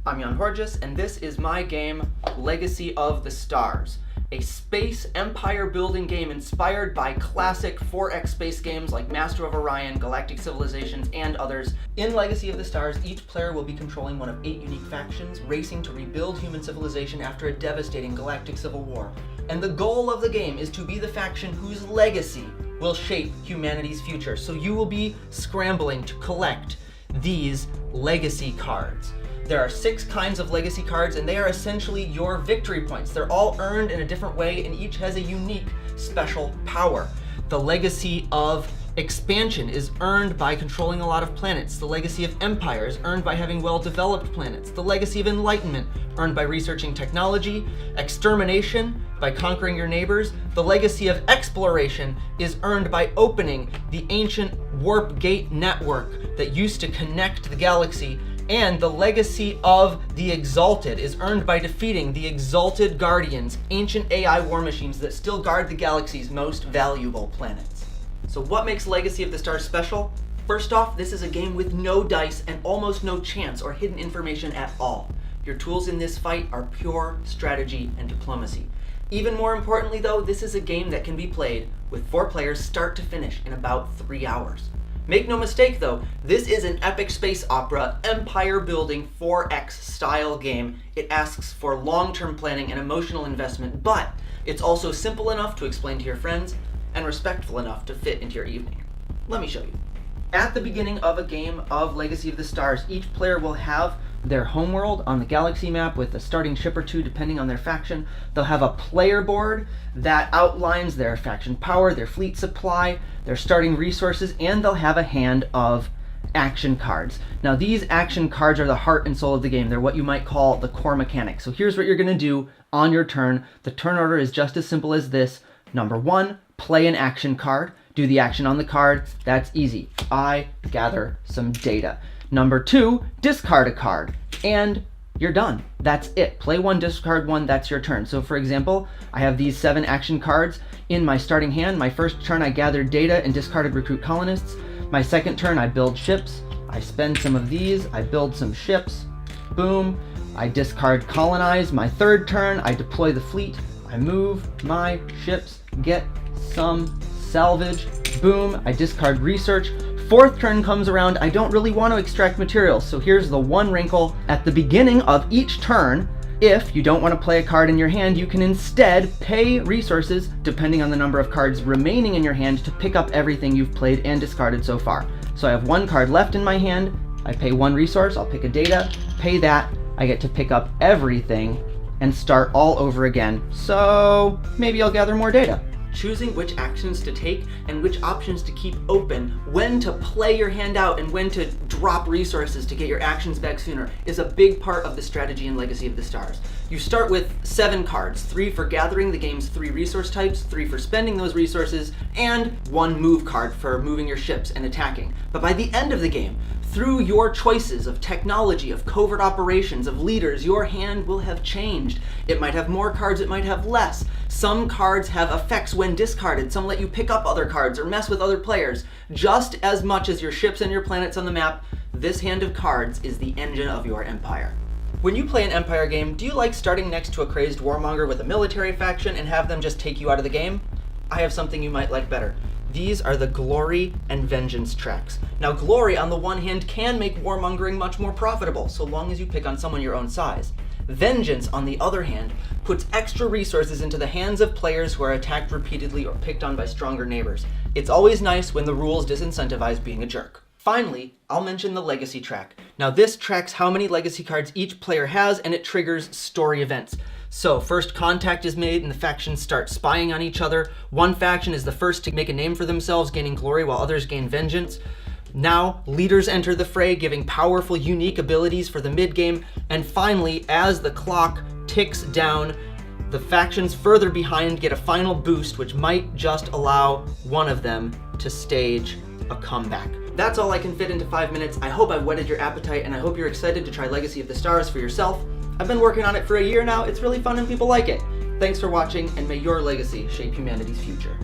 I'm Jan Horges, and this is my game, Legacy of the Stars, a space empire building game inspired by classic 4X space games like Master of Orion, Galactic Civilizations, and others. In Legacy of the Stars, each player will be controlling one of 8 unique factions, racing to rebuild human civilization after a devastating galactic civil war. And the goal of the game is to be the faction whose legacy will shape humanity's future. So you will be scrambling to collect these legacy cards. There are 6 kinds of legacy cards, and they are essentially your victory points. They're all earned in a different way, and each has a unique special power. The legacy of expansion is earned by controlling a lot of planets. The legacy of empire is earned by having well-developed planets. The legacy of enlightenment, earned by researching technology. Extermination, by conquering your neighbors. The legacy of exploration is earned by opening the ancient warp gate network that used to connect the galaxy. And the legacy of the Exalted is earned by defeating the Exalted Guardians, ancient AI war machines that still guard the galaxy's most valuable planets. So what makes Legacy of the Stars special? First off, this is a game with no dice and almost no chance or hidden information at all. Your tools in this fight are pure strategy and diplomacy. Even more importantly though, this is a game that can be played with 4 players start to finish in about 3 hours. Make no mistake though, this is an epic space opera, empire building 4X style game. It asks for long-term planning and emotional investment, but it's also simple enough to explain to your friends and respectful enough to fit into your evening. Let me show you. At the beginning of a game of Legacy of the Stars, each player will have their homeworld on the galaxy map with a starting ship or 2 depending on their faction. They'll have a player board that outlines their faction power, their fleet supply, their starting resources, and they'll have a hand of action cards. Now these action cards are the heart and soul of the game. They're what you might call the core mechanic. So here's what you're going to do on your turn. The turn order is just as simple as this. Number 1, play an action card. Do the action on the card. That's easy. I gather some data. Number 2, discard a card, and you're done. That's it. Play 1, discard 1, that's your turn. So for example, I have these 7 action cards in my starting hand. My first turn I gathered data and discarded recruit colonists. My second turn I build ships. I spend some of these, I build some ships. Boom. I discard colonize. My third turn I deploy the fleet. I move my ships, get some salvage. Boom. I discard research. 4th turn comes around, I don't really want to extract materials, so here's the one wrinkle. At the beginning of each turn, if you don't want to play a card in your hand, you can instead pay resources, depending on the number of cards remaining in your hand, to pick up everything you've played and discarded so far. So I have 1 card left in my hand, I pay 1 resource, I'll pick a data, pay that, I get to pick up everything and start all over again. So maybe I'll gather more data. Choosing which actions to take and which options to keep open, when to play your hand out and when to drop resources to get your actions back sooner is a big part of the strategy in Legacy of the Stars. You start with 7 cards, 3 for gathering the game's 3 resource types, 3 for spending those resources, and 1 move card for moving your ships and attacking. But by the end of the game, through your choices of technology, of covert operations, of leaders, your hand will have changed. It might have more cards, it might have less. Some cards have effects when discarded, some let you pick up other cards or mess with other players. Just as much as your ships and your planets on the map, this hand of cards is the engine of your empire. When you play an empire game, do you like starting next to a crazed warmonger with a military faction and have them just take you out of the game? I have something you might like better. These are the Glory and Vengeance tracks. Now Glory on the one hand can make warmongering much more profitable, so long as you pick on someone your own size. Vengeance, on the other hand, puts extra resources into the hands of players who are attacked repeatedly or picked on by stronger neighbors. It's always nice when the rules disincentivize being a jerk. Finally, I'll mention the Legacy track. Now this tracks how many legacy cards each player has, and it triggers story events. So first contact is made and the factions start spying on each other. One faction is the first to make a name for themselves, gaining glory, while others gain vengeance. Now, leaders enter the fray, giving powerful, unique abilities for the mid-game. And finally, as the clock ticks down, the factions further behind get a final boost, which might just allow one of them to stage a comeback. That's all I can fit into 5 minutes. I hope I whetted your appetite, and I hope you're excited to try Legacy of the Stars for yourself. I've been working on it for a year now. It's really fun and people like it. Thanks for watching, and may your legacy shape humanity's future.